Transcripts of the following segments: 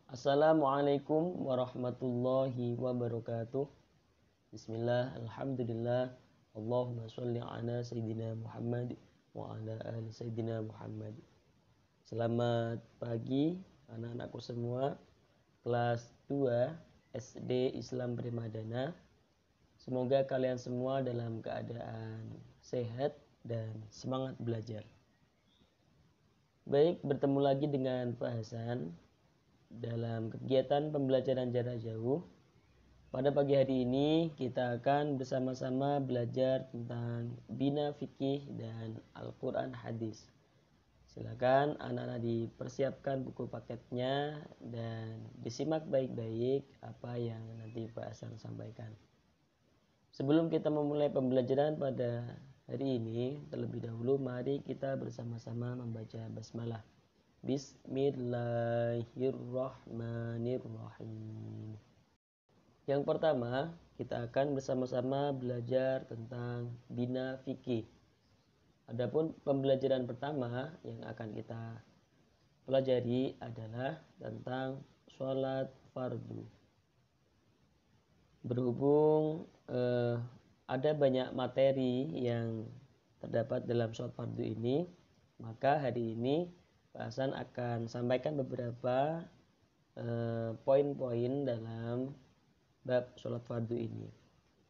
Assalamualaikum warahmatullahi wabarakatuh. Bismillah, alhamdulillah. Allahumma sholli ala Sayyidina Muhammad wa ala ali Sayyidina Muhammad. Selamat pagi anak-anakku semua, kelas 2 SD Islam Primadana. Semoga kalian semua dalam keadaan sehat dan semangat belajar. Baik, bertemu lagi dengan Pak Hasan dalam kegiatan pembelajaran jarak jauh. Pada pagi hari ini kita akan bersama-sama belajar tentang bina fikih dan Al-Quran hadis. Silakan anak-anak dipersiapkan buku paketnya dan disimak baik-baik apa yang nanti Pak Hasan sampaikan. Sebelum kita memulai pembelajaran pada hari ini, terlebih dahulu mari kita bersama-sama membaca basmalah. Bismillahirrahmanirrahim. Yang pertama, kita akan bersama-sama belajar tentang bina fikih. Adapun pembelajaran pertama yang akan kita pelajari adalah tentang sholat fardu. Berhubung ada banyak materi yang terdapat dalam sholat fardu ini, maka hari ini Pak Hasan akan sampaikan beberapa poin-poin dalam bab sholat fardu ini.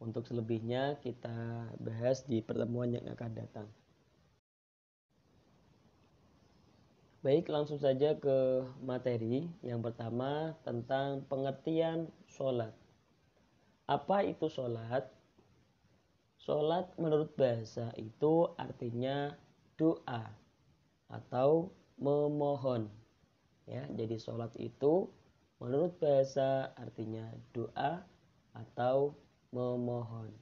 Untuk selebihnya kita bahas di pertemuan yang akan datang. Baik, langsung saja ke materi. Yang pertama tentang pengertian sholat. Apa itu sholat? Sholat menurut bahasa itu artinya doa atau memohon. Ya, jadi sholat itu menurut bahasa artinya doa atau memohon.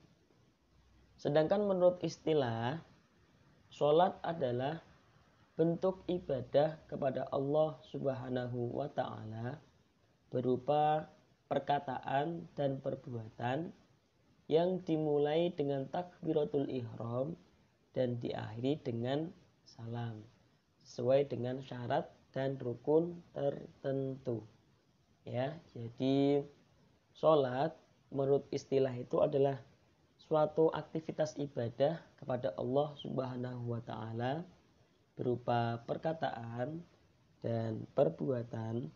Sedangkan menurut istilah, sholat adalah bentuk ibadah kepada Allah Subhanahu wa Ta'ala berupa perkataan dan perbuatan yang dimulai dengan takbiratul ihram dan diakhiri dengan salam sesuai dengan syarat dan rukun tertentu. Ya, jadi sholat menurut istilah itu adalah suatu aktivitas ibadah kepada Allah Subhanahu wa Ta'ala berupa perkataan dan perbuatan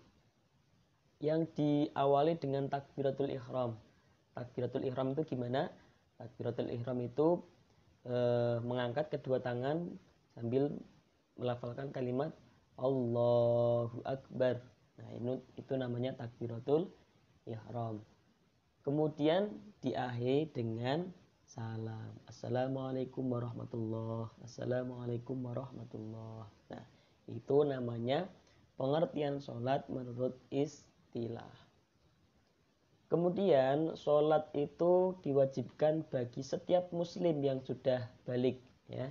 yang diawali dengan takbiratul ihram. Takbiratul ihram itu gimana? Takbiratul ihram itu mengangkat kedua tangan sambil melafalkan kalimat Allahu Akbar. Nah, itu namanya takbiratul ihram. Kemudian diakhiri dengan salam. Assalamualaikum warahmatullahi wabarakatuh. Assalamualaikum warahmatullahi wabarakatuh. Nah, itu namanya pengertian sholat menurut istilah. Kemudian sholat itu diwajibkan bagi setiap muslim yang sudah balik. Ya,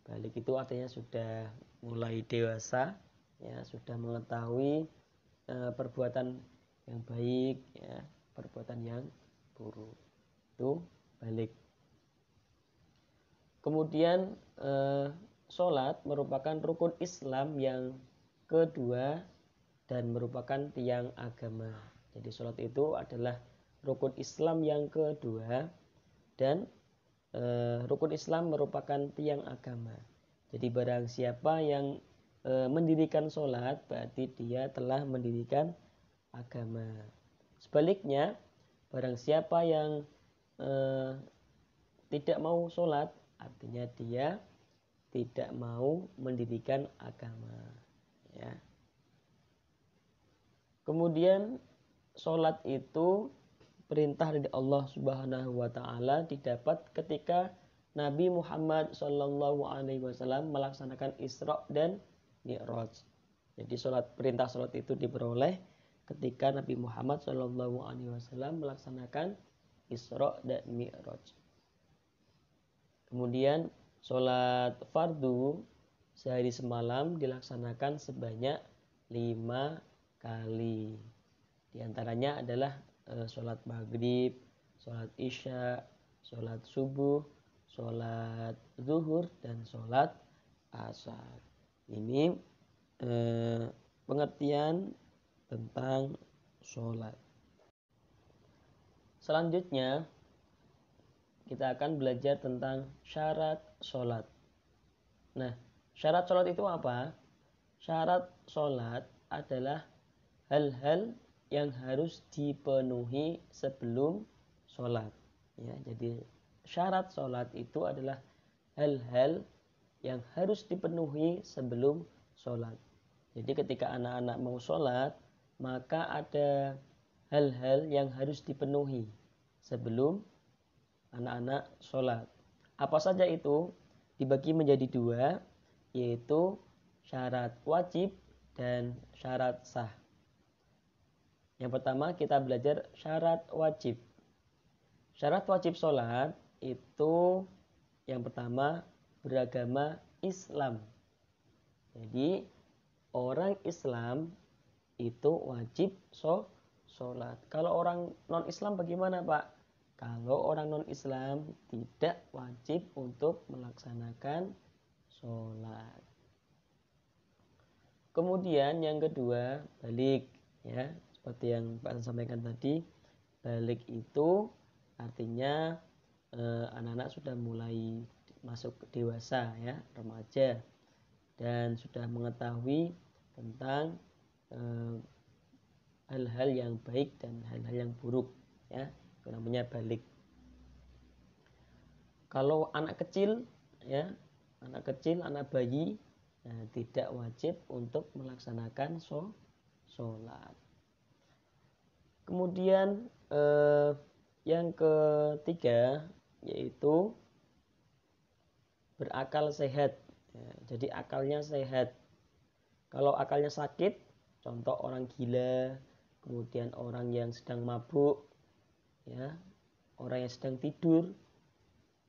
balik itu artinya sudah mulai dewasa, ya, sudah mengetahui perbuatan yang baik, ya, perbuatan yang buruk. Itu balik. Kemudian sholat merupakan rukun Islam yang kedua dan merupakan tiang agama. Jadi sholat itu adalah rukun Islam yang kedua dan rukun Islam merupakan tiang agama. Jadi barang siapa yang mendirikan sholat berarti dia telah mendirikan agama. Sebaliknya, barang siapa yang tidak mau sholat artinya dia tidak mau mendirikan agama. Ya. Kemudian sholat itu perintah dari Allah Subhanahu wa Ta'ala didapat ketika Nabi Muhammad SAW melaksanakan Isra dan Mi'raj. Jadi perintah sholat itu diperoleh ketika Nabi Muhammad SAW melaksanakan Isra dan Mi'raj. Kemudian sholat fardu sehari semalam dilaksanakan sebanyak 5 kali. Di antaranya adalah sholat maghrib, sholat isya, sholat subuh, sholat zuhur, dan sholat asar. Ini pengertian tentang sholat. Selanjutnya kita akan belajar tentang syarat sholat. Nah, syarat sholat itu apa? Syarat sholat adalah hal-hal yang harus dipenuhi sebelum sholat. Ya, jadi syarat sholat itu adalah hal-hal yang harus dipenuhi sebelum sholat. Jadi ketika anak-anak mau sholat, maka ada hal-hal yang harus dipenuhi sebelum anak-anak sholat. Apa saja itu? Dibagi menjadi dua, yaitu syarat wajib dan syarat sah. Yang pertama kita belajar syarat wajib. Syarat wajib sholat itu yang pertama beragama Islam. Jadi orang Islam itu wajib sholat. Kalau orang non-Islam bagaimana Pak? Kalau orang non-Islam tidak wajib untuk melaksanakan sholat. Kemudian yang kedua, balik. Ya, seperti yang Pak sampaikan tadi, balik itu artinya anak-anak sudah mulai masuk dewasa, ya, remaja, dan sudah mengetahui tentang hal-hal yang baik dan hal-hal yang buruk, ya, itu namanya balik. Kalau anak kecil, ya, anak bayi, tidak wajib untuk melaksanakan sholat. Kemudian yang ketiga yaitu berakal sehat. Ya, jadi akalnya sehat. Kalau akalnya sakit, contoh orang gila, kemudian orang yang sedang mabuk, ya, orang yang sedang tidur,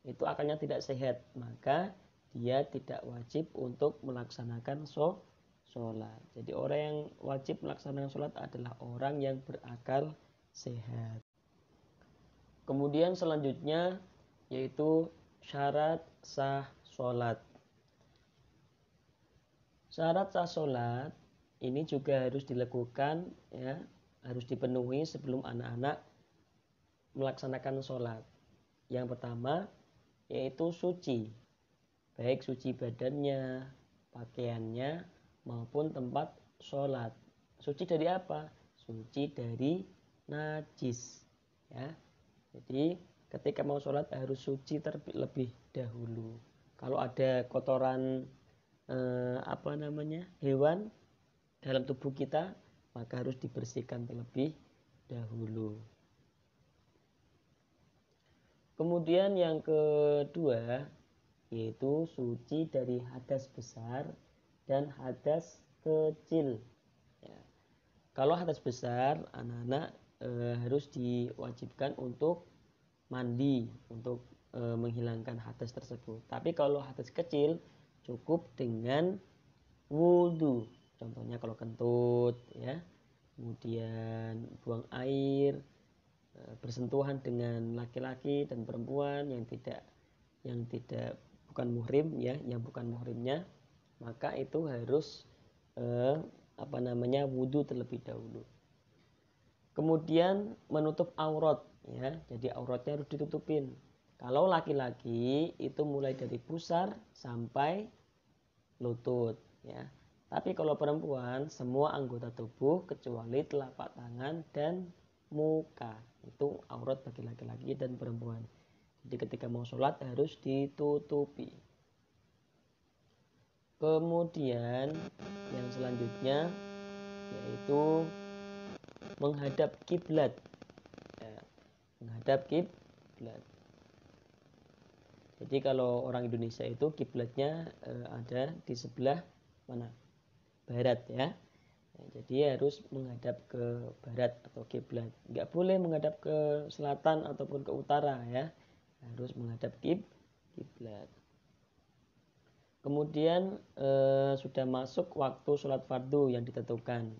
itu akalnya tidak sehat, maka dia tidak wajib untuk melaksanakan sholat. Jadi orang yang wajib melaksanakan sholat adalah orang yang berakal sehat. Kemudian selanjutnya yaitu syarat sah sholat. Syarat sah sholat ini juga harus dilakukan, ya, harus dipenuhi sebelum anak-anak melaksanakan sholat. Yang pertama yaitu suci, baik suci badannya, pakaiannya, maupun tempat sholat. Suci dari apa? Suci dari najis, ya. Jadi ketika mau sholat harus suci terlebih dahulu. Kalau ada kotoran hewan dalam tubuh kita, maka harus dibersihkan terlebih dahulu. Kemudian yang kedua yaitu suci dari hadas besar dan hadas kecil. Ya. Kalau hadas besar, anak-anak harus diwajibkan untuk mandi untuk menghilangkan hadas tersebut. Tapi kalau hadas kecil cukup dengan wudhu. Contohnya kalau kentut, ya, kemudian buang air, bersentuhan dengan laki-laki dan perempuan yang tidak bukan muhrim, ya, yang bukan muhrimnya, maka itu harus wudhu terlebih dahulu. Kemudian menutup aurat, ya, jadi auratnya harus ditutupin. Kalau laki-laki itu mulai dari pusar sampai lutut, ya. Tapi kalau perempuan semua anggota tubuh kecuali telapak tangan dan muka itu aurat bagi laki-laki dan perempuan. Jadi ketika mau sholat harus ditutupi. Kemudian yang selanjutnya yaitu menghadap kiblat. Ya, menghadap kiblat. Jadi kalau orang Indonesia itu kiblatnya ada di sebelah mana? Barat, ya. Jadi harus menghadap ke barat atau kiblat. Enggak boleh menghadap ke selatan ataupun ke utara, ya. Harus menghadap kiblat. Kemudian sudah masuk waktu sholat fardu yang ditentukan.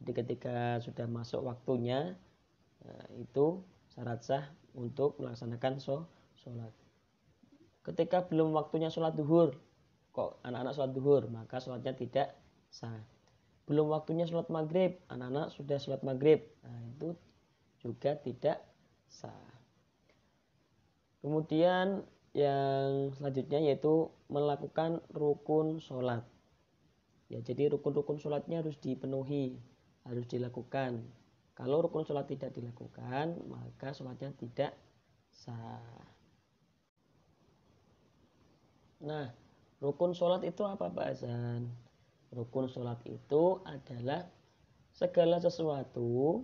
Jadi ketika sudah masuk waktunya, itu syarat sah untuk melaksanakan sholat. Ketika belum waktunya sholat duhur, kok anak-anak sholat duhur, maka sholatnya tidak sah. belum waktunya sholat maghrib, anak-anak sudah sholat maghrib, nah itu juga tidak sah. Kemudian yang selanjutnya yaitu melakukan rukun sholat. Ya, jadi rukun-rukun sholatnya harus dipenuhi, harus dilakukan. Kalau rukun sholat tidak dilakukan, maka sholatnya tidak sah. Nah, rukun sholat itu apa Pak Hasan? Rukun sholat itu adalah segala sesuatu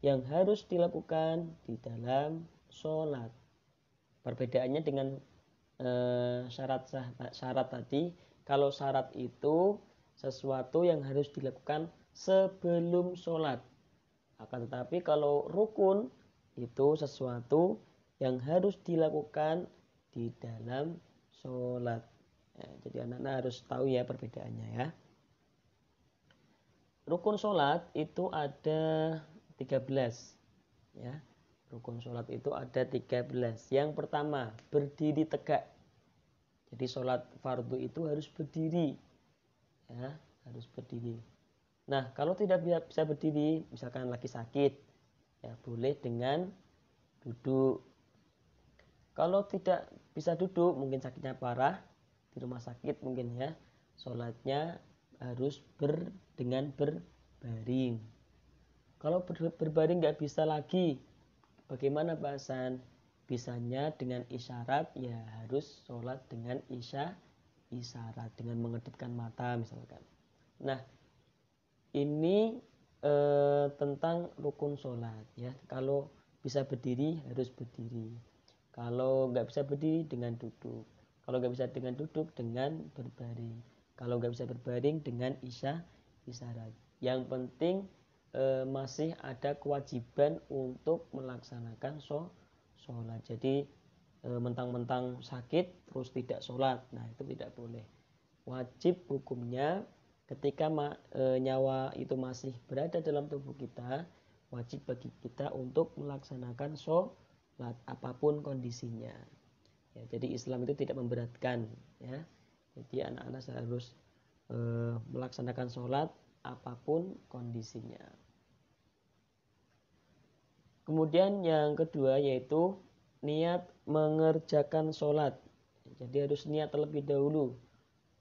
yang harus dilakukan di dalam sholat. Perbedaannya dengan syarat tadi, kalau syarat itu sesuatu yang harus dilakukan sebelum sholat. Akan tetapi kalau rukun itu sesuatu yang harus dilakukan di dalam sholat. Ya, jadi anak-anak harus tahu ya perbedaannya ya. Rukun sholat itu ada 13. Ya. Rukun sholat itu ada 13. Yang pertama, berdiri tegak. Jadi sholat fardu itu harus berdiri. Ya, harus berdiri. Nah, kalau tidak bisa berdiri, misalkan lagi sakit, ya boleh dengan duduk. Kalau tidak bisa duduk, mungkin sakitnya parah, di rumah sakit mungkin ya, sholatnya harus dengan berbaring. Kalau berbaring nggak bisa lagi, bagaimana Pak Hasan? Bisanya dengan isyarat, ya harus sholat dengan isyarat, dengan mengedipkan mata misalkan. Nah, ini tentang rukun sholat ya. Kalau bisa berdiri harus berdiri. Kalau nggak bisa berdiri dengan duduk. Kalau nggak bisa dengan duduk dengan berbaring. Kalau nggak bisa berbaring dengan isyarat. Yang penting masih ada kewajiban untuk melaksanakan sholat. Jadi mentang-mentang sakit terus tidak sholat, nah itu tidak boleh. Wajib hukumnya ketika nyawa itu masih berada dalam tubuh kita, wajib bagi kita untuk melaksanakan sholat apapun kondisinya. Ya, jadi Islam itu tidak memberatkan ya. Jadi anak-anak harus melaksanakan sholat apapun kondisinya. Kemudian yang kedua yaitu niat mengerjakan sholat. Jadi harus niat terlebih dahulu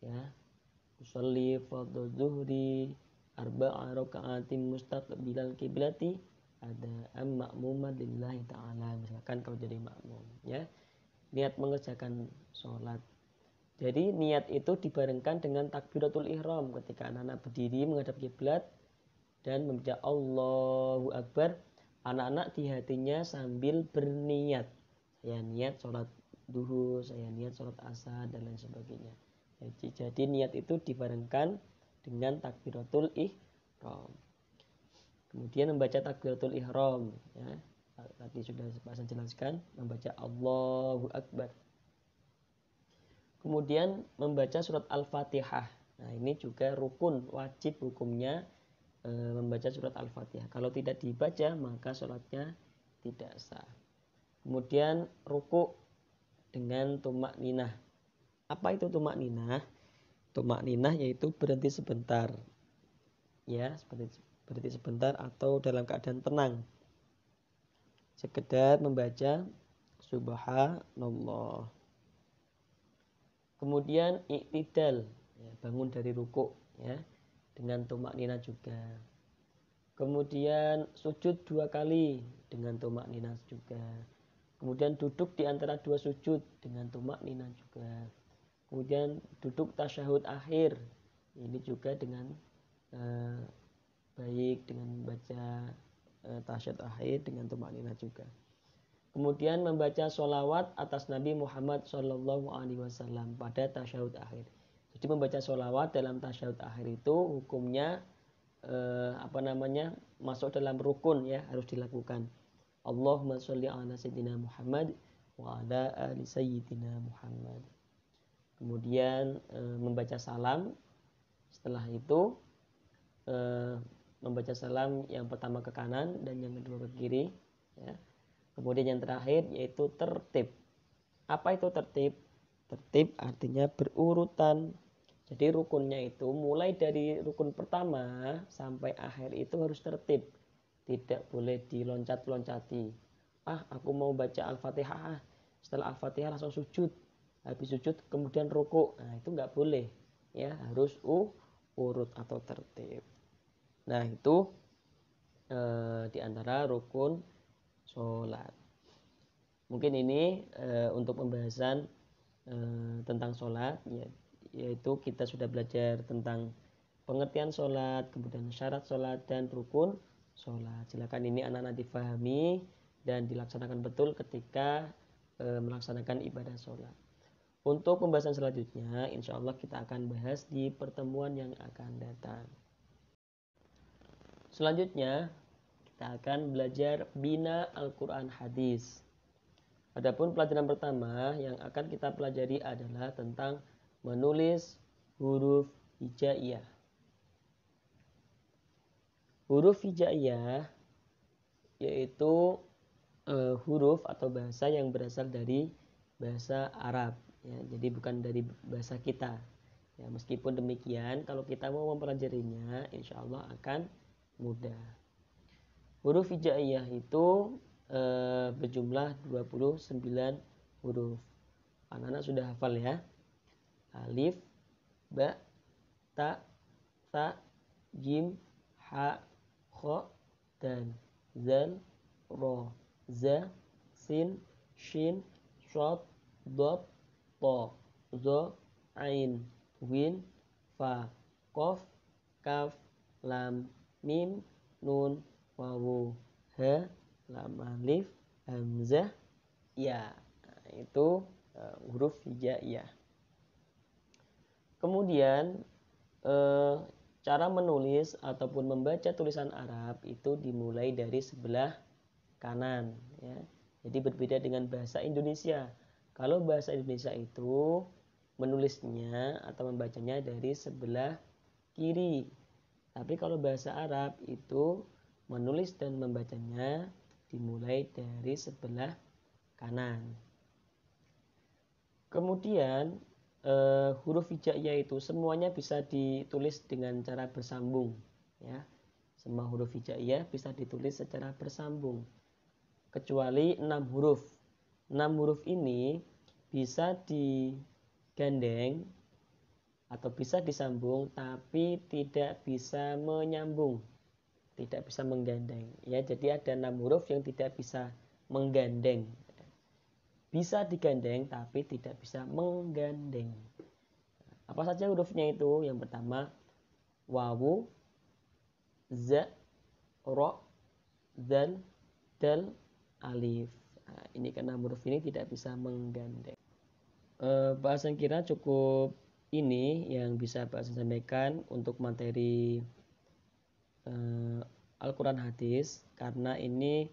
ya. Usolli fardhu zuhri arba'a raka'atin mustaqbilal kiblati ada ma'muman lillahi ta'ala. Misalkan kalau jadi makmum ya. Niat mengerjakan sholat. Jadi niat itu dibarengkan dengan takbiratul ihram ketika anak-anak berdiri menghadap kiblat dan membaca Allahu Akbar. Anak-anak di hatinya sambil berniat. Saya niat sholat duhur, saya niat sholat asar dan lain sebagainya. Jadi niat itu dibarengkan dengan takbiratul ihram. Kemudian membaca takbiratul ihram. Ya. Tadi sudah saya jelaskan, membaca Allahu Akbar. Kemudian membaca surat Al-Fatihah. Nah ini juga rukun, wajib hukumnya membaca surat Al-Fatihah. Kalau tidak dibaca maka sholatnya tidak sah. Kemudian ruku dengan tumak ninah. Apa itu tumak ninah? Tumak ninah yaitu berhenti sebentar. Ya, berhenti sebentar atau dalam keadaan tenang. Sekedar membaca subhanallah. Kemudian iktidal, ya, bangun dari ruku ya. Dengan tumak nina juga. Kemudian sujud 2 kali dengan tumak nina juga. Kemudian duduk di antara 2 sujud dengan tumak nina juga. Kemudian duduk tasyahud akhir. Ini juga dengan baik dengan membaca tasyahud akhir dengan tumak nina juga. Kemudian membaca sholawat atas Nabi Muhammad SAW pada tasyahud akhir. Jadi membaca sholawat dalam tasyahud akhir itu hukumnya masuk dalam rukun ya, harus dilakukan. Allahumma sholli ala sayyidina Muhammad wa ala ali sayyidina Muhammad. Kemudian membaca salam. Setelah itu membaca salam yang pertama ke kanan dan yang kedua ke kiri ya. Kemudian yang terakhir yaitu tertib. Apa itu tertib? Tertib artinya berurutan Jadi rukunnya itu mulai dari rukun pertama sampai akhir itu harus tertib. Tidak boleh diloncat-loncati. Aku mau baca Al-Fatihah. Setelah Al-Fatihah langsung sujud. Habis sujud kemudian ruku. Nah, itu nggak boleh. Ya, harus urut atau tertib. Nah, itu di antara rukun sholat. Mungkin ini untuk pembahasan tentang sholat, yaitu kita sudah belajar tentang pengertian sholat, kemudian syarat sholat dan rukun sholat. Silakan ini anak-anak difahami dan dilaksanakan betul ketika melaksanakan ibadah sholat. Untuk pembahasan selanjutnya, insya Allah kita akan bahas di pertemuan yang akan datang. Selanjutnya, kita akan belajar bina Al-Quran Hadis. Adapun pelajaran pertama yang akan kita pelajari adalah tentang menulis huruf hijaiyah. Huruf hijaiyah yaitu huruf atau bahasa yang berasal dari bahasa Arab. Ya, jadi bukan dari bahasa kita. Ya, meskipun demikian, kalau kita mau mempelajarinya, insya Allah akan mudah. Huruf hijaiyah itu berjumlah 29 huruf. Anak-anak sudah hafal ya. Alif, ba, ta, tha, jim, ha, kha, dan zal, ro, za, sin, shin, shad, dad, ta, za, ain, win, fa, qaf, kaf, lam, mim, nun, wawu, ha, lam alif, hamzah, ya. Nah, itu huruf hijaiyah. Kemudian cara menulis ataupun membaca tulisan Arab itu dimulai dari sebelah kanan. Ya. Jadi berbeda dengan bahasa Indonesia. Kalau bahasa Indonesia itu menulisnya atau membacanya dari sebelah kiri. Tapi kalau bahasa Arab itu menulis dan membacanya dimulai dari sebelah kanan. Kemudian huruf hijaiyah itu semuanya bisa ditulis dengan cara bersambung. Ya. Semua huruf hijaiyah bisa ditulis secara bersambung. Kecuali 6 huruf. 6 huruf ini bisa digandeng atau bisa disambung tapi tidak bisa menyambung. Tidak bisa menggandeng. Ya, jadi ada 6 huruf yang tidak bisa menggandeng. Bisa digandeng tapi tidak bisa menggandeng. Apa saja hurufnya itu? Yang pertama wawu, za, ro, zal, dal, alif. Nah, ini karena huruf ini tidak bisa menggandeng. Bahasan kira cukup ini yang bisa Pak sampaikan untuk materi Al-Quran Hadis, karena ini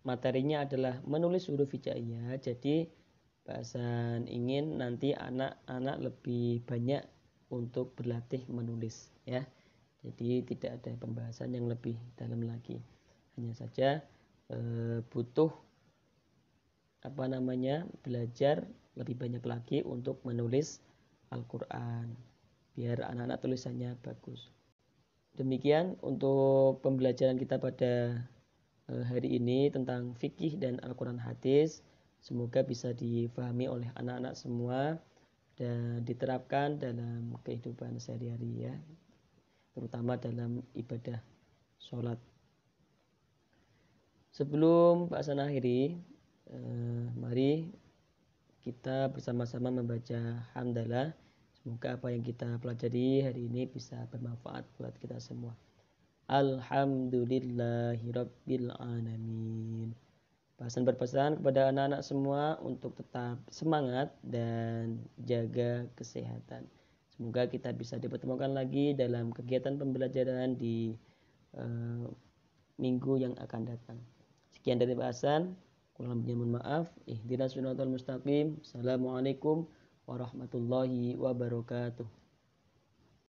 materinya adalah menulis huruf hijaiyah. Jadi bahasan ingin nanti anak-anak lebih banyak untuk berlatih menulis ya. Jadi tidak ada pembahasan yang lebih dalam lagi. Hanya saja butuh belajar lebih banyak lagi untuk menulis Al-Quran biar anak-anak tulisannya bagus. Demikian untuk pembelajaran kita pada hari ini tentang fikih dan Al-Quran Hadis. Semoga bisa difahami oleh anak-anak semua dan diterapkan dalam kehidupan sehari-hari ya, terutama dalam ibadah sholat. Sebelum bahasan akhiri, mari kita bersama-sama membaca hamdalah. Semoga apa yang kita pelajari hari ini bisa bermanfaat buat kita semua. Alhamdulillahirabbil alamin. Bahasan berpesan kepada anak-anak semua untuk tetap semangat dan jaga kesehatan. Semoga kita bisa dipertemukan lagi dalam kegiatan pembelajaran di minggu yang akan datang. Sekian dari bahasan. Kurang lebihnya mohon maaf. Ihdinas siratal mustaqim. Assalamualaikum warahmatullahi wabarakatuh.